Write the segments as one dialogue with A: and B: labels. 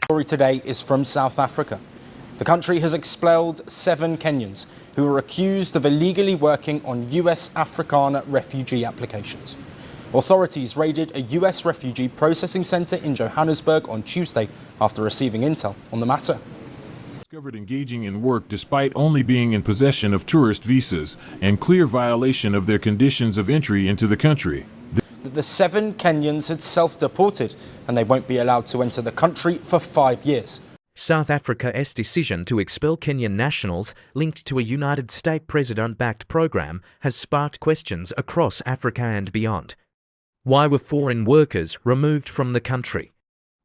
A: Story today is from South Africa. The country has expelled 7 Kenyans who were accused of illegally working on US Afrikaner refugee applications. Authorities raided a US refugee processing centre in Johannesburg on Tuesday after receiving intel on the matter.
B: Discovered engaging in work despite only being in possession of tourist visas and clear violation of their conditions of entry into the country.
A: The 7 Kenyans had self-deported and they won't be allowed to enter the country for 5 years.
C: South Africa's decision to expel Kenyan nationals linked to a United States president-backed program has sparked questions across Africa and beyond. Why were foreign workers removed from the country?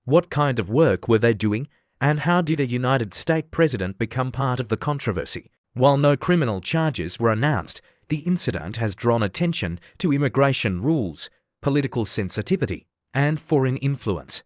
C: What kind of work were they doing? And how did a United States president become part of the controversy? While no criminal charges were announced, the incident has drawn attention to immigration rules, political sensitivity, and foreign influence.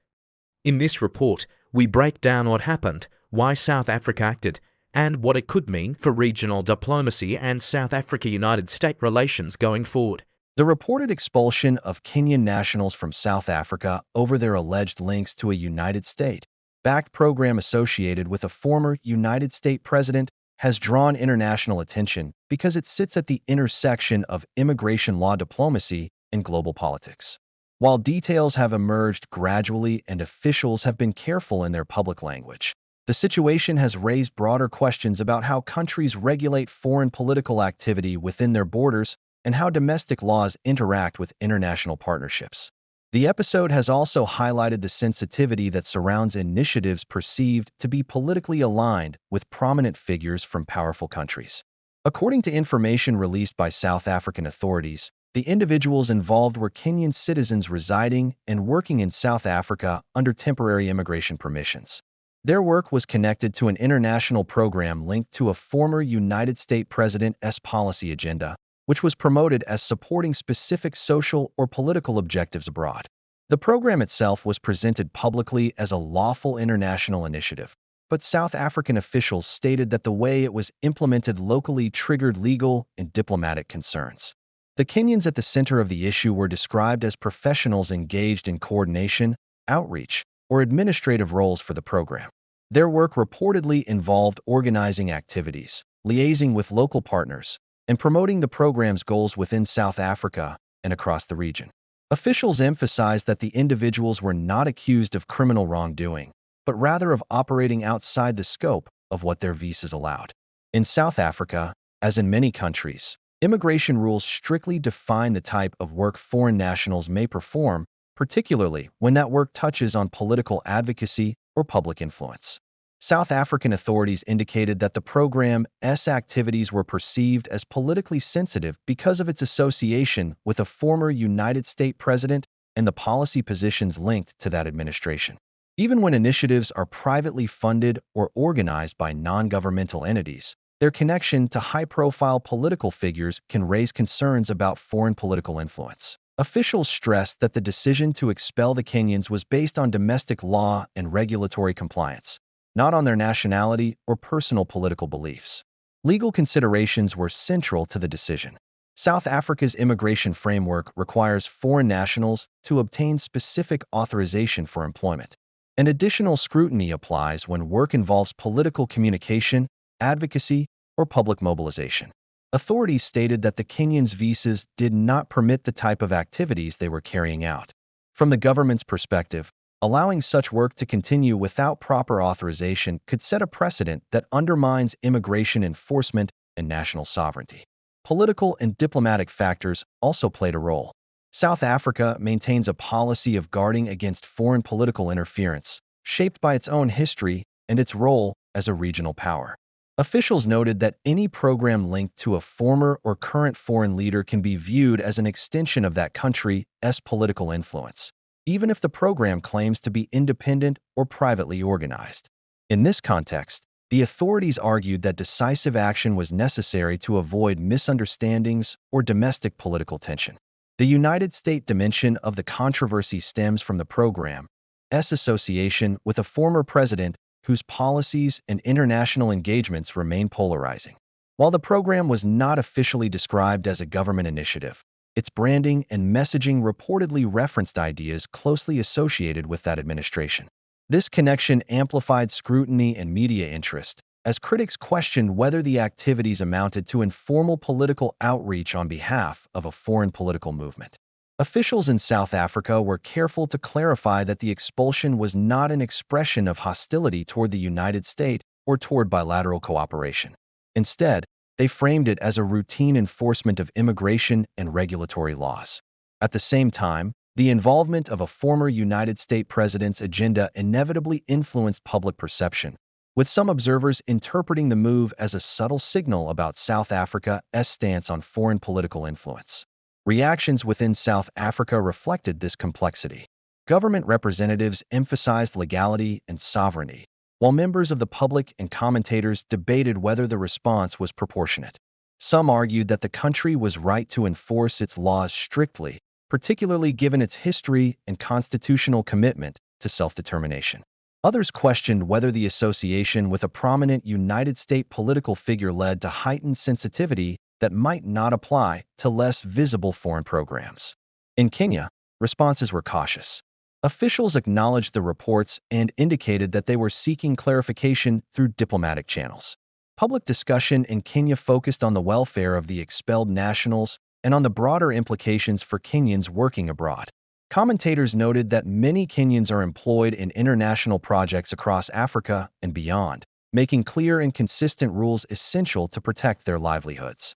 C: In this report, we break down what happened, why South Africa acted, and what it could mean for regional diplomacy and South Africa-United States relations going forward.
D: The reported expulsion of Kenyan nationals from South Africa over their alleged links to a United States-backed program associated with a former United States president has drawn international attention because it sits at the intersection of immigration law diplomacy and global politics. While details have emerged gradually and officials have been careful in their public language, the situation has raised broader questions about how countries regulate foreign political activity within their borders and how domestic laws interact with international partnerships. The episode has also highlighted the sensitivity that surrounds initiatives perceived to be politically aligned with prominent figures from powerful countries. According to information released by South African authorities, the individuals involved were Kenyan citizens residing and working in South Africa under temporary immigration permissions. Their work was connected to an international program linked to a former United States president's policy agenda, which was promoted as supporting specific social or political objectives abroad. The program itself was presented publicly as a lawful international initiative, but South African officials stated that the way it was implemented locally triggered legal and diplomatic concerns. The Kenyans at the center of the issue were described as professionals engaged in coordination, outreach, or administrative roles for the program. Their work reportedly involved organizing activities, liaising with local partners, and promoting the program's goals within South Africa and across the region. Officials emphasized that the individuals were not accused of criminal wrongdoing, but rather of operating outside the scope of what their visas allowed. In South Africa, as in many countries, immigration rules strictly define the type of work foreign nationals may perform, particularly when that work touches on political advocacy or public influence. South African authorities indicated that the program's activities were perceived as politically sensitive because of its association with a former United States president and the policy positions linked to that administration. Even when initiatives are privately funded or organized by non-governmental entities, their connection to high-profile political figures can raise concerns about foreign political influence. Officials stressed that the decision to expel the Kenyans was based on domestic law and regulatory compliance, not on their nationality or personal political beliefs. Legal considerations were central to the decision. South Africa's immigration framework requires foreign nationals to obtain specific authorization for employment, and additional scrutiny applies when work involves political communication, advocacy, or public mobilization. Authorities stated that the Kenyans' visas did not permit the type of activities they were carrying out. From the government's perspective, allowing such work to continue without proper authorization could set a precedent that undermines immigration enforcement and national sovereignty. Political and diplomatic factors also played a role. South Africa maintains a policy of guarding against foreign political interference, shaped by its own history and its role as a regional power. Officials noted that any program linked to a former or current foreign leader can be viewed as an extension of that country's political influence, even if the program claims to be independent or privately organized. In this context, the authorities argued that decisive action was necessary to avoid misunderstandings or domestic political tension. The United States dimension of the controversy stems from the program's association with a former president whose policies and international engagements remain polarizing. While the program was not officially described as a government initiative, its branding and messaging reportedly referenced ideas closely associated with that administration. This connection amplified scrutiny and media interest, as critics questioned whether the activities amounted to informal political outreach on behalf of a foreign political movement. Officials in South Africa were careful to clarify that the expulsion was not an expression of hostility toward the United States or toward bilateral cooperation. Instead, they framed it as a routine enforcement of immigration and regulatory laws. At the same time, the involvement of a former United States president's agenda inevitably influenced public perception, with some observers interpreting the move as a subtle signal about South Africa's stance on foreign political influence. Reactions within South Africa reflected this complexity. Government representatives emphasized legality and sovereignty, while members of the public and commentators debated whether the response was proportionate. Some argued that the country was right to enforce its laws strictly, particularly given its history and constitutional commitment to self-determination. Others questioned whether the association with a prominent United States political figure led to heightened sensitivity that might not apply to less visible foreign programs. In Kenya, responses were cautious. Officials acknowledged the reports and indicated that they were seeking clarification through diplomatic channels. Public discussion in Kenya focused on the welfare of the expelled nationals and on the broader implications for Kenyans working abroad. Commentators noted that many Kenyans are employed in international projects across Africa and beyond, making clear and consistent rules essential to protect their livelihoods.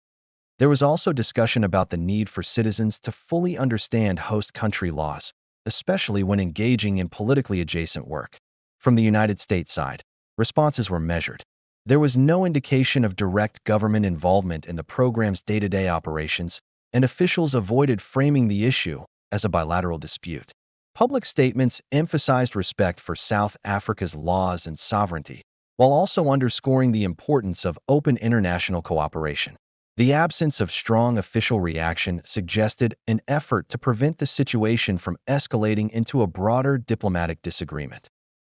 D: There was also discussion about the need for citizens to fully understand host country laws, especially when engaging in politically adjacent work. From the United States side, responses were measured. There was no indication of direct government involvement in the program's day-to-day operations, and officials avoided framing the issue as a bilateral dispute. Public statements emphasized respect for South Africa's laws and sovereignty, while also underscoring the importance of open international cooperation. The absence of strong official reaction suggested an effort to prevent the situation from escalating into a broader diplomatic disagreement.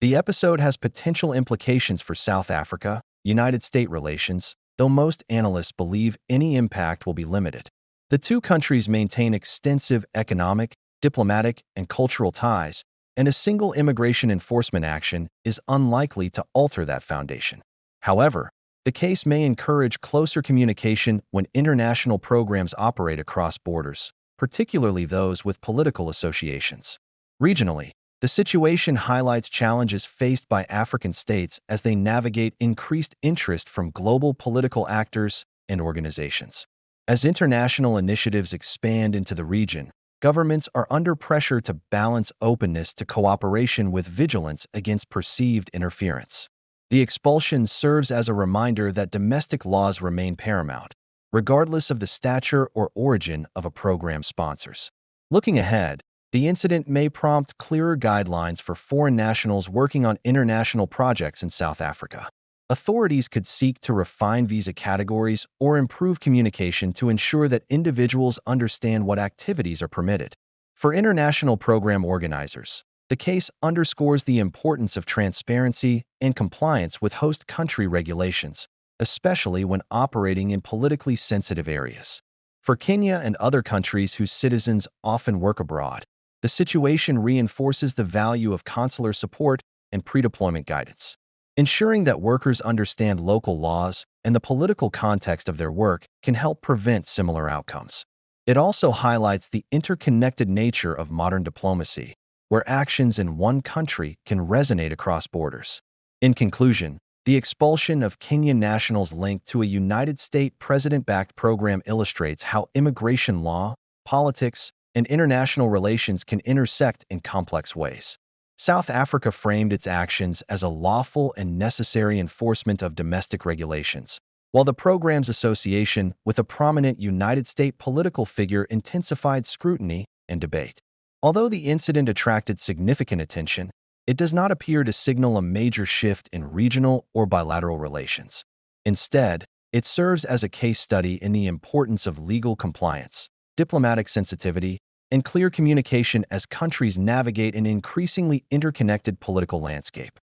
D: The episode has potential implications for South Africa-United States relations, though most analysts believe any impact will be limited. The two countries maintain extensive economic, diplomatic, and cultural ties, and a single immigration enforcement action is unlikely to alter that foundation. However, the case may encourage closer communication when international programs operate across borders, particularly those with political associations. Regionally, the situation highlights challenges faced by African states as they navigate increased interest from global political actors and organizations. As international initiatives expand into the region, governments are under pressure to balance openness to cooperation with vigilance against perceived interference. The expulsion serves as a reminder that domestic laws remain paramount, regardless of the stature or origin of a program's sponsors. Looking ahead, the incident may prompt clearer guidelines for foreign nationals working on international projects in South Africa. Authorities could seek to refine visa categories or improve communication to ensure that individuals understand what activities are permitted. For international program organizers, the case underscores the importance of transparency and compliance with host country regulations, especially when operating in politically sensitive areas. For Kenya and other countries whose citizens often work abroad, the situation reinforces the value of consular support and pre-deployment guidance. Ensuring that workers understand local laws and the political context of their work can help prevent similar outcomes. It also highlights the interconnected nature of modern diplomacy, where actions in one country can resonate across borders. In conclusion, the expulsion of Kenyan nationals linked to a United States president-backed program illustrates how immigration law, politics, and international relations can intersect in complex ways. South Africa framed its actions as a lawful and necessary enforcement of domestic regulations, while the program's association with a prominent United States political figure intensified scrutiny and debate. Although the incident attracted significant attention, it does not appear to signal a major shift in regional or bilateral relations. Instead, it serves as a case study in the importance of legal compliance, diplomatic sensitivity, and clear communication as countries navigate an increasingly interconnected political landscape.